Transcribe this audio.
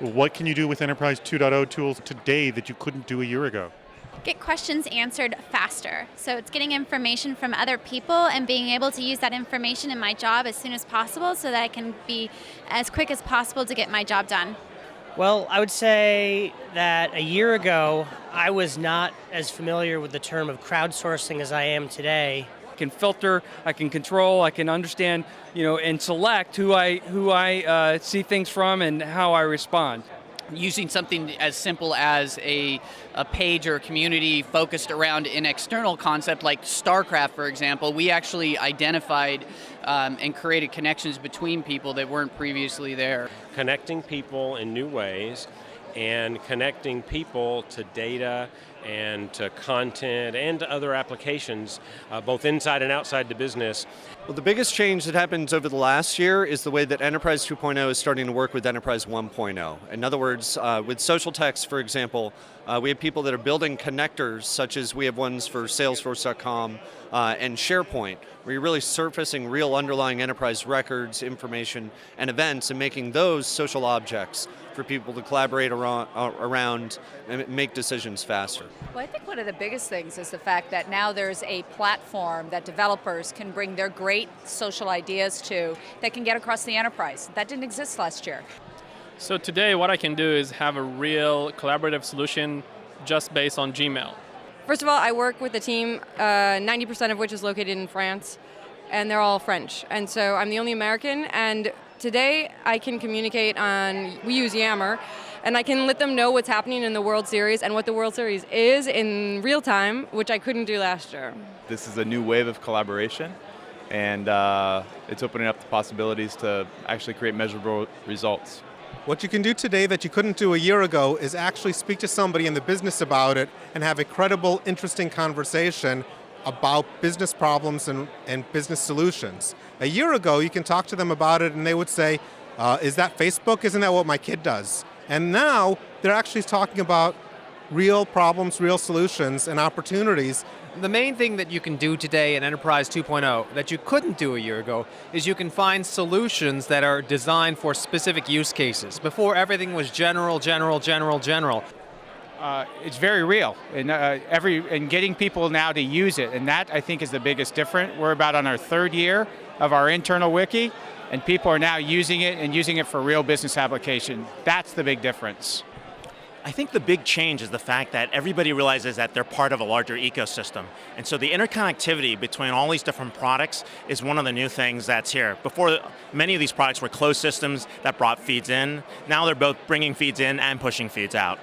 What can you do with Enterprise 2.0 tools today that you couldn't do a year ago? Get questions answered faster. So it's getting information from other people and being able to use that information in my job as soon as possible so that I can be as quick as possible to get my job done. Well, I would say that a year ago, I was not as familiar with the term of crowdsourcing as I am today. I can filter, I can control, I can understand, and select who I see things from and how I respond. Using something as simple as a page or a community focused around an external concept like StarCraft, for example, we actually identified and created connections between people that weren't previously there. Connecting people in new ways and connecting people to data and to content and to other applications, both inside and outside the business. Well, the biggest change that happens over the last year is the way that Enterprise 2.0 is starting to work with Enterprise 1.0. In other words, with social text, for example, we have people that are building connectors, such as we have ones for Salesforce.com and SharePoint, where you're really surfacing real underlying enterprise records, information, and events, and making those social objects for people to collaborate around and make decisions faster. Well, I think one of the biggest things is the fact that now there's a platform that developers can bring their great social ideas to that can get across the enterprise. That didn't exist last year. So today what I can do is have a real collaborative solution just based on Gmail. First of all, I work with a team, 90% of which is located in France, and they're all French. And so I'm the only American, and today I can communicate we use Yammer, and I can let them know what's happening in the World Series and what the World Series is in real time, which I couldn't do last year. This is a new wave of collaboration, and it's opening up the possibilities to actually create measurable results. What you can do today that you couldn't do a year ago is actually speak to somebody in the business about it and have a credible, interesting conversation about business problems and business solutions. A year ago, you can talk to them about it and they would say, is that Facebook? Isn't that what my kid does? And now they're actually talking about real problems, real solutions, and opportunities. The main thing that you can do today in Enterprise 2.0 that you couldn't do a year ago is you can find solutions that are designed for specific use cases. Before, everything was general. It's very real, and getting people now to use it, and that I think is the biggest difference. We're about on our third year of our internal wiki, and people are now using it and using it for real business application. That's the big difference. I think the big change is the fact that everybody realizes that they're part of a larger ecosystem. And so the interconnectivity between all these different products is one of the new things that's here. Before, many of these products were closed systems that brought feeds in. Now they're both bringing feeds in and pushing feeds out.